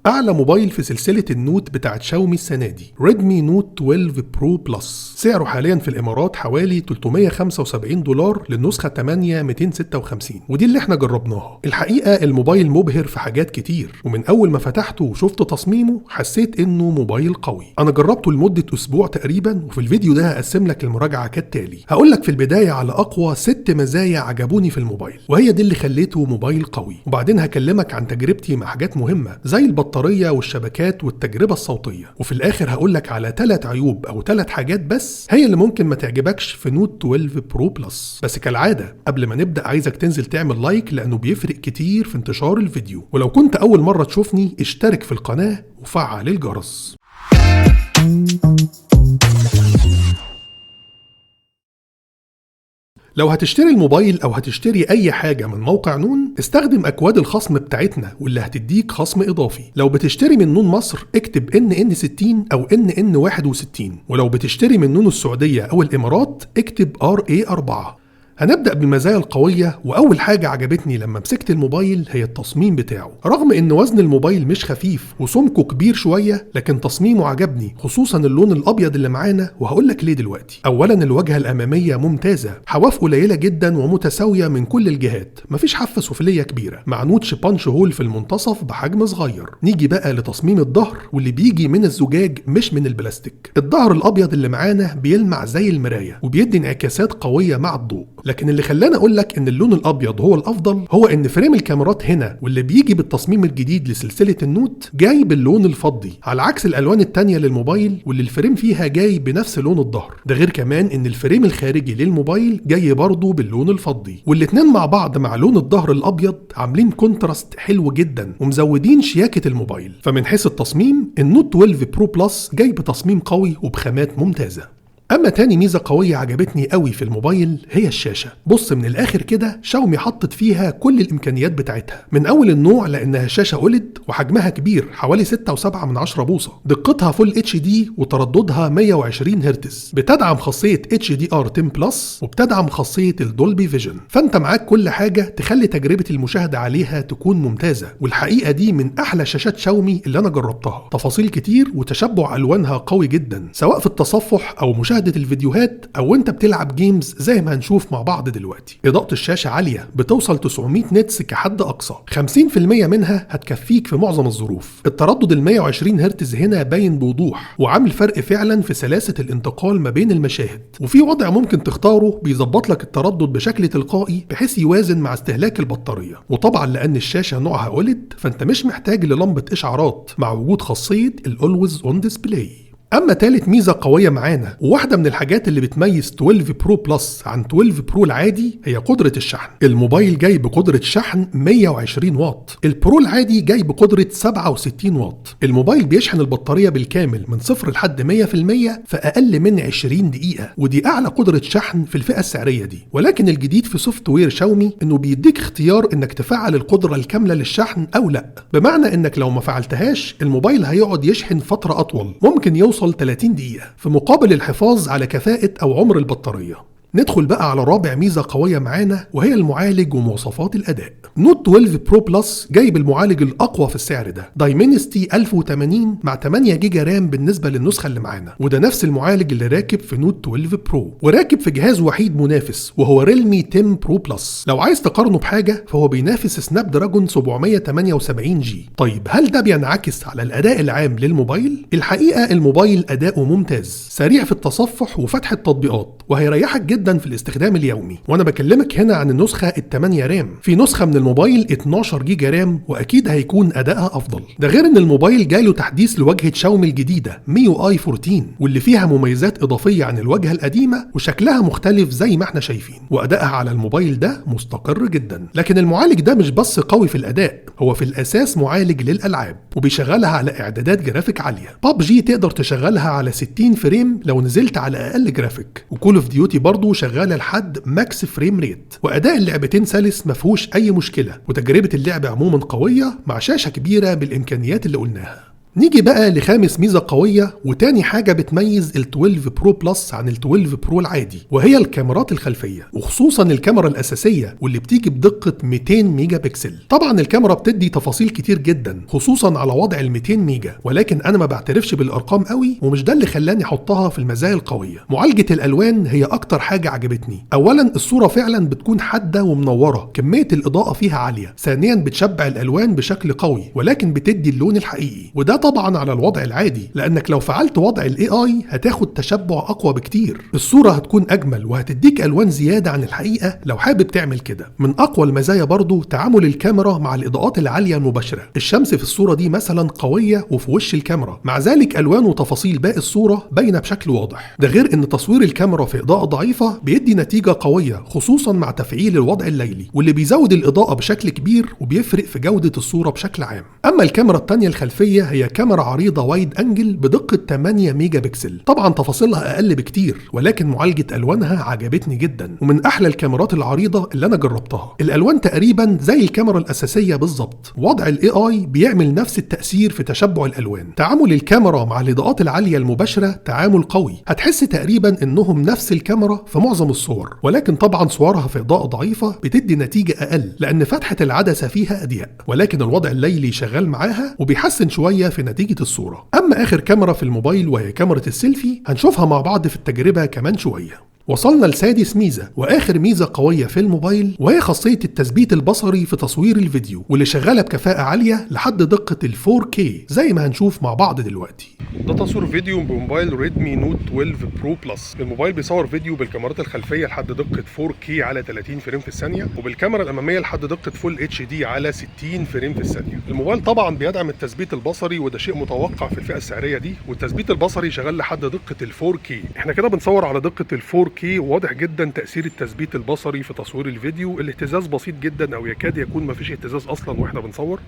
أعلى موبايل في سلسلة النوت بتاعت شاومي السنة دي ريدمي نوت 12 برو بلس، سعره حاليا في الإمارات حوالي $375 للنسخة 8 256، ودي اللي احنا جربناها. الحقيقة الموبايل مبهر في حاجات كتير، ومن أول ما فتحته وشفت تصميمه حسيت إنه موبايل قوي. أنا جربته لمدة أسبوع تقريبا، وفي الفيديو ده هقسم لك المراجعة كالتالي. هقول لك في البداية على أقوى 6 مزايا عجبوني في الموبايل، وهي دي اللي خليته موبايل قوي، وبعدين هكلمك عن تجربتي مع حاجات مهمة زي البطارية والشبكات والتجربة الصوتية، وفي الآخر هقولك على 3 عيوب أو 3 حاجات بس هي اللي ممكن ما تعجبكش في نوت 12 برو بلس. بس كالعادة قبل ما نبدأ عايزك تنزل تعمل لايك لأنه بيفرق كتير في انتشار الفيديو، ولو كنت أول مرة تشوفني اشترك في القناة وفعل الجرس. لو هتشتري الموبايل او هتشتري اي حاجة من موقع نون استخدم اكواد الخصم بتاعتنا واللي هتديك خصم اضافي. لو بتشتري من نون مصر اكتب NN60 او NN61، ولو بتشتري من نون السعودية او الامارات اكتب RA4. هنبدأ بالمزايا القوية، وأول حاجة عجبتني لما مسكت الموبايل هي التصميم بتاعه. رغم إن وزن الموبايل مش خفيف وسمكه كبير شوية، لكن تصميمه عجبني، خصوصا اللون الأبيض اللي معانا، وهقولك ليه دلوقتي. أولا الواجهة الأمامية ممتازة، حواف قليلة جدا ومتساوية من كل الجهات، مفيش حافة سفلية كبيرة، مع نوتش بانش هول في المنتصف بحجم صغير. نيجي بقى لتصميم الظهر واللي بيجي من الزجاج مش من البلاستيك. الظهر الأبيض اللي معانا بيلمع زي المراية وبيدي انعكاسات قوية مع الضوء، لكن اللي خلاني اقول لك ان اللون الابيض هو الافضل هو ان فريم الكاميرات هنا واللي بيجي بالتصميم الجديد لسلسله النوت جاي باللون الفضي، على عكس الالوان التانية للموبايل واللي الفريم فيها جاي بنفس لون الظهر. ده غير كمان ان الفريم الخارجي للموبايل جاي برضه باللون الفضي، والاتنين مع بعض مع لون الظهر الابيض عاملين كونتراست حلو جدا ومزودين شياكه الموبايل. فمن حيث التصميم النوت 12 برو بلس جاي بتصميم قوي وبخامات ممتازه. اما تاني ميزة قوية عجبتني قوي في الموبايل هي الشاشة. بص من الاخر كده شاومي حطت فيها كل الامكانيات بتاعتها من اول النوع، لانها شاشة أوليد وحجمها كبير حوالي 6.7 بوصة، دقتها فول HD وترددها 120 هرتز، بتدعم خاصية HDR10 بلس وبتدعم خاصية الدولبي فيجن. فانت معاك كل حاجة تخلي تجربة المشاهدة عليها تكون ممتازة، والحقيقة دي من احلى شاشات شاومي اللي انا جربتها. تفاصيل كتير وتشبع الوانها قوي جدا، سواء في التصفح او مشاهدة الفيديوهات او انت بتلعب جيمز زي ما هنشوف مع بعض دلوقتي. اضاءة الشاشة عالية بتوصل 900 نتس كحد اقصى، 50% منها هتكفيك في معظم الظروف. التردد ال 120 هرتز هنا باين بوضوح وعامل فرق فعلا في سلاسة الانتقال ما بين المشاهد، وفي وضع ممكن تختاره بيظبط لك التردد بشكل تلقائي بحيث يوازن مع استهلاك البطارية. وطبعا لان الشاشة نوعها أوليد فانت مش محتاج للمبة اشعارات مع وجود خاصية الأولويز اون ديسبلاي. اما تالت ميزة قوية معانا وواحدة من الحاجات اللي بتميز 12 برو بلس عن 12 برو العادي هي قدرة الشحن. الموبايل جاي بقدرة شحن 120 واط، البرو العادي جاي بقدرة 67 واط. الموبايل بيشحن البطارية بالكامل من 0 لحد 100% في اقل من 20 دقيقة، ودي اعلى قدرة شحن في الفئة السعرية دي. ولكن الجديد في سوفت وير شاومي انه بيديك اختيار انك تفعل القدرة الكاملة للشحن او لا، بمعنى انك لو ما فعلتهاش الموبايل هيقعد يشحن فترة اطول، ممكن يوصل 30 دقيقة، في مقابل الحفاظ على كفاءة أو عمر البطارية. ندخل بقى على رابع ميزة قوية معانا وهي المعالج ومواصفات الأداء. نوت 12 برو بلس جاي بالمعالج الأقوى في السعر ده، دايمنستي 1080 مع 8 جيجا رام بالنسبة للنسخة اللي معانا، وده نفس المعالج اللي راكب في نوت 12 برو، وراكب في جهاز وحيد منافس وهو ريلمي 10 برو بلس. لو عايز تقارنه بحاجة فهو بينافس سناب دراجون 778G. طيب هل ده بينعكس على الأداء العام للموبايل؟ الحقيقة الموبايل أداؤه ممتاز، سريع في التصفح وفتح التطبيقات، وهيريحك جدا في الاستخدام اليومي. وانا بكلمك هنا عن النسخة ال8 رام، في نسخة من الموبايل 12 جيجا رام واكيد هيكون ادائها افضل. ده غير ان الموبايل جاله تحديث لواجهة شاومي الجديدة MIUI 14 واللي فيها مميزات اضافية عن الواجهة القديمة وشكلها مختلف زي ما احنا شايفين، وادائها على الموبايل ده مستقر جدا. لكن المعالج ده مش بس قوي في الاداء، هو في الاساس معالج للالعاب وبيشغلها على اعدادات جرافيك عالية. PUBG تقدر تشغلها على 60 فريم لو نزلت على اقل جرافيك، وكول اوف ديوتي برضو شغالة لحد ماكس فريم ريت، وأداء اللعبتين سلس مفهوش أي مشكلة، وتجربة اللعب عموما قوية مع شاشة كبيرة بالإمكانيات اللي قلناها. نيجي بقى لخامس ميزة قوية وتاني حاجة بتميز ال 12 برو بلس عن ال 12 برو العادي، وهي الكاميرات الخلفية، وخصوصا الكاميرا الأساسية واللي بتيجي بدقة 200 ميجا بكسل. طبعا الكاميرا بتدي تفاصيل كتير جدا خصوصا على وضع ال 200 ميجا، ولكن أنا ما بعترفش بالأرقام قوي، ومش ده اللي خلاني أحطها في المزايا القوية. معالجة الألوان هي أكتر حاجة عجبتني. أولا الصورة فعلا بتكون حادة ومنورة، كمية الإضاءة فيها عالية. ثانيا بتشبع الألوان بشكل قوي ولكن بتدي اللون الحقيقي، وده طبعا على الوضع العادي، لأنك لو فعلت وضع ال AI هتاخد تشبع أقوى بكتير. الصورة هتكون أجمل وهتديك ألوان زيادة عن الحقيقة لو حابب تعمل كده. من أقوى المزايا برضو تعامل الكاميرا مع الإضاءات العالية المباشرة. الشمس في الصورة دي مثلا قوية وفي وش الكاميرا، مع ذلك ألوان وتفاصيل باقي الصورة باينة بشكل واضح. ده غير إن تصوير الكاميرا في إضاءة ضعيفة بيدي نتيجة قوية خصوصا مع تفعيل الوضع الليلي، واللي بيزود الإضاءة بشكل كبير وبيفرق في جودة الصورة بشكل عام. أما الكاميرا التانية الخلفية هي كاميرا عريضة وايد أنجل بدقة 8 ميجا بكسل. طبعا تفاصيلها أقل بكتير ولكن معالجة ألوانها عجبتني جدا، ومن أحلى الكاميرات العريضة اللي أنا جربتها. الألوان تقريبا زي الكاميرا الأساسية بالظبط. وضع ال AI بيعمل نفس التأثير في تشبع الألوان. تعامل الكاميرا مع الإضاءات العالية المباشرة تعامل قوي، هتحس تقريبا إنهم نفس الكاميرا في معظم الصور، ولكن طبعا صورها في إضاءة ضعيفة بتدي نتيجة أقل لأن فتحة العدسة فيها أضيق، ولكن الوضع الليلي شغال معاها وبيحسن شوية في نتيجة الصورة. أما آخر كاميرا في الموبايل وهي كاميرا السيلفي هنشوفها مع بعض في التجربة كمان شوية. وصلنا لسادس ميزة واخر ميزة قوية في الموبايل، وهي خاصية التثبيت البصري في تصوير الفيديو، واللي شغالة بكفاءة عالية لحد دقة ال 4K زي ما هنشوف مع بعض دلوقتي. ده تصوير فيديو بموبايل ريدمي نوت 12 برو بلس. الموبايل بيصور فيديو بالكاميرات الخلفية لحد دقة 4K على 30 فريم في الثانية، وبالكاميرا الأمامية لحد دقة فول HD على 60 فريم في الثانية. الموبايل طبعا بيدعم التثبيت البصري وده شيء متوقع في الفئة السعرية دي، والتثبيت البصري شغال لحد دقة ال 4K. احنا كده بنصور على دقة ال 4K، واضح جدا تأثير التثبيت البصري في تصوير الفيديو. الاهتزاز بسيط جدا او يكاد يكون مفيش اهتزاز اصلا واحنا بنصور.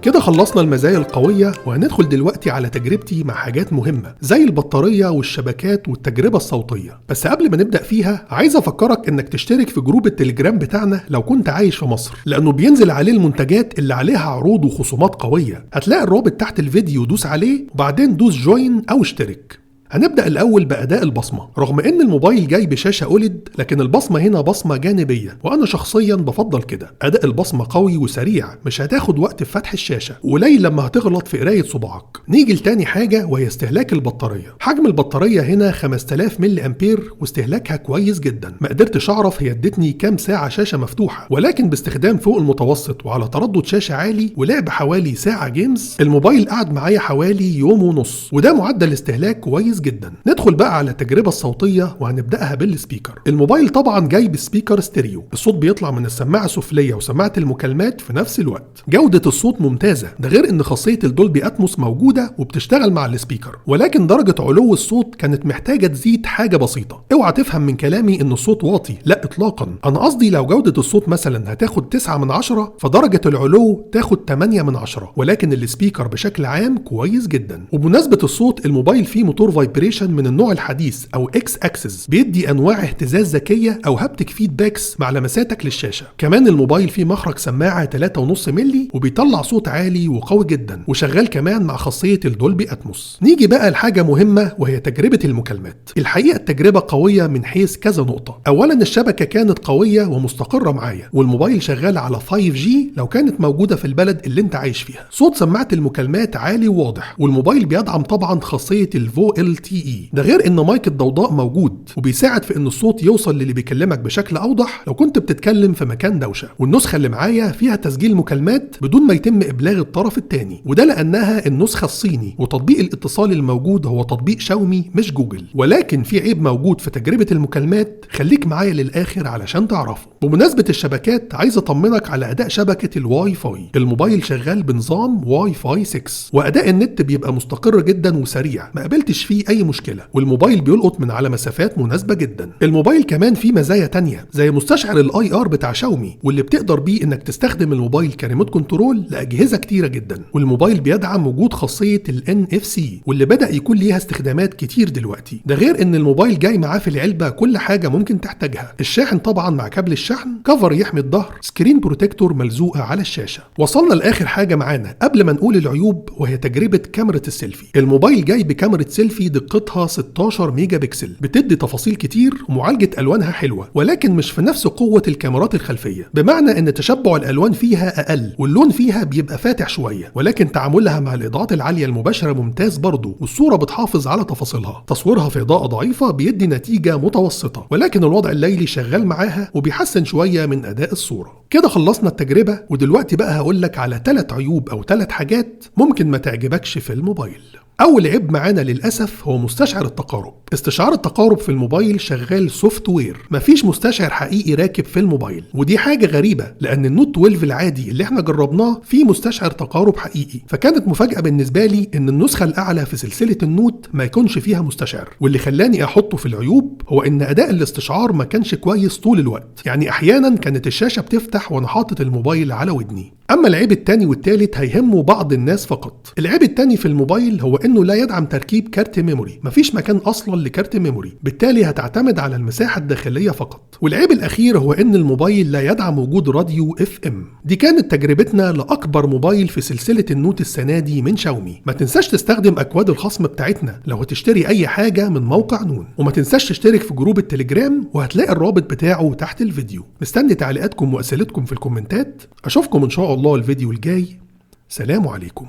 كده خلصنا المزايا القوية، وهندخل دلوقتي على تجربتي مع حاجات مهمة زي البطارية والشبكات والتجربة الصوتية. بس قبل ما نبدأ فيها عايز أفكرك إنك تشترك في جروب التليجرام بتاعنا لو كنت عايش في مصر، لأنه بينزل عليه المنتجات اللي عليها عروض وخصومات قوية. هتلاقي الرابط تحت الفيديو، دوس عليه وبعدين دوس جوين أو اشترك. هنبدأ الأول بأداء البصمة. رغم إن الموبايل جاي بشاشة أوليد، لكن البصمة هنا بصمة جانبية، وأنا شخصيا بفضل كده. أداء البصمة قوي وسريع، مش هتاخد وقت في فتح الشاشة، وقليل لما هتغلط في قراية صباعك. نيجي لتاني حاجة وهي استهلاك البطارية. حجم البطارية هنا 5000 ملي أمبير، واستهلاكها كويس جدا. ما قدرتش أعرف هي ادتني كام ساعة شاشة مفتوحة، ولكن باستخدام فوق المتوسط وعلى تردد شاشة عالي ولعب حوالي ساعة جيمز، الموبايل قعد معايا حوالي يوم ونص، وده معدل استهلاك كويس جدا. ندخل بقى على التجربة الصوتية وهنبدأها بالسبيكر. الموبايل طبعا جاي بسبيكر ستيريو، الصوت بيطلع من السماعة السفلية وسماعة المكالمات في نفس الوقت. جودة الصوت ممتازة، ده غير ان خاصية الدولبي اتموس موجودة وبتشتغل مع السبيكر، ولكن درجة علو الصوت كانت محتاجة تزيد حاجة بسيطة. اوعى تفهم من كلامي ان الصوت واطي، لا اطلاقا. انا قصدي لو جودة الصوت مثلا هتاخد 9 من 10، فدرجة العلو تاخد 8 من 10، ولكن السبيكر بشكل عام كويس جدا. وبمناسبة الصوت، الموبايل فيه موتور فايبريشن من النوع الحديث او اكس اكسس، بيدي انواع اهتزاز ذكيه او هابتك فيدباكس مع لمساتك للشاشه. كمان الموبايل فيه مخرج سماعه 3.5 مللي وبيطلع صوت عالي وقوي جدا، وشغال كمان مع خاصيه الدولبي اتموس. نيجي بقى لحاجه مهمه وهي تجربه المكالمات. الحقيقه التجربه قويه من حيث كذا نقطه. اولا الشبكه كانت قويه ومستقره معايا، والموبايل شغال على 5G لو كانت موجوده في البلد اللي انت عايش فيها. صوت سماعه المكالمات عالي وواضح، والموبايل بيدعم طبعا خاصيه الفو LTE. ده غير ان مايك الضوضاء موجود وبيساعد في ان الصوت يوصل للي بيكلمك بشكل اوضح لو كنت بتتكلم في مكان دوشه. والنسخه اللي معايا فيها تسجيل مكالمات بدون ما يتم ابلاغ الطرف الثاني، وده لانها النسخه الصيني، وتطبيق الاتصال الموجود هو تطبيق شاومي مش جوجل. ولكن في عيب موجود في تجربه المكالمات، خليك معايا للاخر علشان تعرفه. بمناسبه الشبكات، عايز اطمنك على اداء شبكه الواي فاي. الموبايل شغال بنظام واي فاي 6، واداء النت بيبقى مستقر جدا وسريع، ما قابلتش فيه اي مشكله، والموبايل بيلقط من على مسافات مناسبه جدا. الموبايل كمان فيه مزايا تانية زي مستشعر الاي ار بتاع شاومي، واللي بتقدر بيه انك تستخدم الموبايل كريموت كنترول لاجهزه كتيره جدا. والموبايل بيدعم وجود خاصيه NFC واللي بدا يكون ليها استخدامات كتير دلوقتي. ده غير ان الموبايل جاي معاه في العلبه كل حاجه ممكن تحتاجها، الشاحن طبعا مع كابل الشحن، كفر يحمي الظهر، سكرين بروتكتور ملزوقه على الشاشه. وصلنا لاخر حاجه معانا قبل ما نقول العيوب، وهي تجربه كاميرا السيلفي. الموبايل جاي بكاميرا سيلفي دقتها 16 ميجا بكسل، بتدي تفاصيل كتير ومعالجه الوانها حلوه، ولكن مش في نفس قوه الكاميرات الخلفيه، بمعنى ان تشبع الالوان فيها اقل واللون فيها بيبقى فاتح شويه، ولكن تعاملها مع الاضاءات العاليه المباشره ممتاز برضه، والصوره بتحافظ على تفاصيلها. تصويرها في اضاءه ضعيفه بيدي نتيجه متوسطه، ولكن الوضع الليلي شغال معاها وبيحسن شويه من اداء الصوره. كده خلصنا التجربه، ودلوقتي بقى هقولك على 3 عيوب او 3 حاجات ممكن ما تعجبكش في الموبايل. أول عيب معانا للأسف هو مستشعر التقارب. استشعار التقارب في الموبايل شغال سوفت وير، مفيش مستشعر حقيقي راكب في الموبايل، ودي حاجة غريبة لأن النوت 12 العادي اللي احنا جربناه فيه مستشعر تقارب حقيقي. فكانت مفاجأة بالنسبة لي إن النسخة الأعلى في سلسلة النوت ما يكونش فيها مستشعر، واللي خلاني أحطه في العيوب هو إن أداء الاستشعار ما كانش كويس طول الوقت، يعني أحيانا كانت الشاشة بتفتح وأنا حاطط الموبايل على ودني. أما العيب التاني والتالت هيهموا بعض الناس فقط. العيب التاني في الموبايل هو إنه لا يدعم تركيب كارت ميموري، مفيش مكان أصلا لكارت ميموري، بالتالي هتعتمد على المساحة الداخلية فقط. والعيب الأخير هو إن الموبايل لا يدعم وجود راديو FM. دي كانت تجربتنا لأكبر موبايل في سلسلة النوت السنة دي من شاومي. ما تنساش تستخدم أكواد الخصم بتاعتنا لو هتشتري أي حاجة من موقع نون، وما تنساش تشترك في جروب التليجرام وهتلاقي الرابط بتاعه تحت الفيديو. مستني تعليقاتكم وأسئلتكم في الكومنتات. أشوفكم إن شاء الله الفيديو الجاي. سلام عليكم.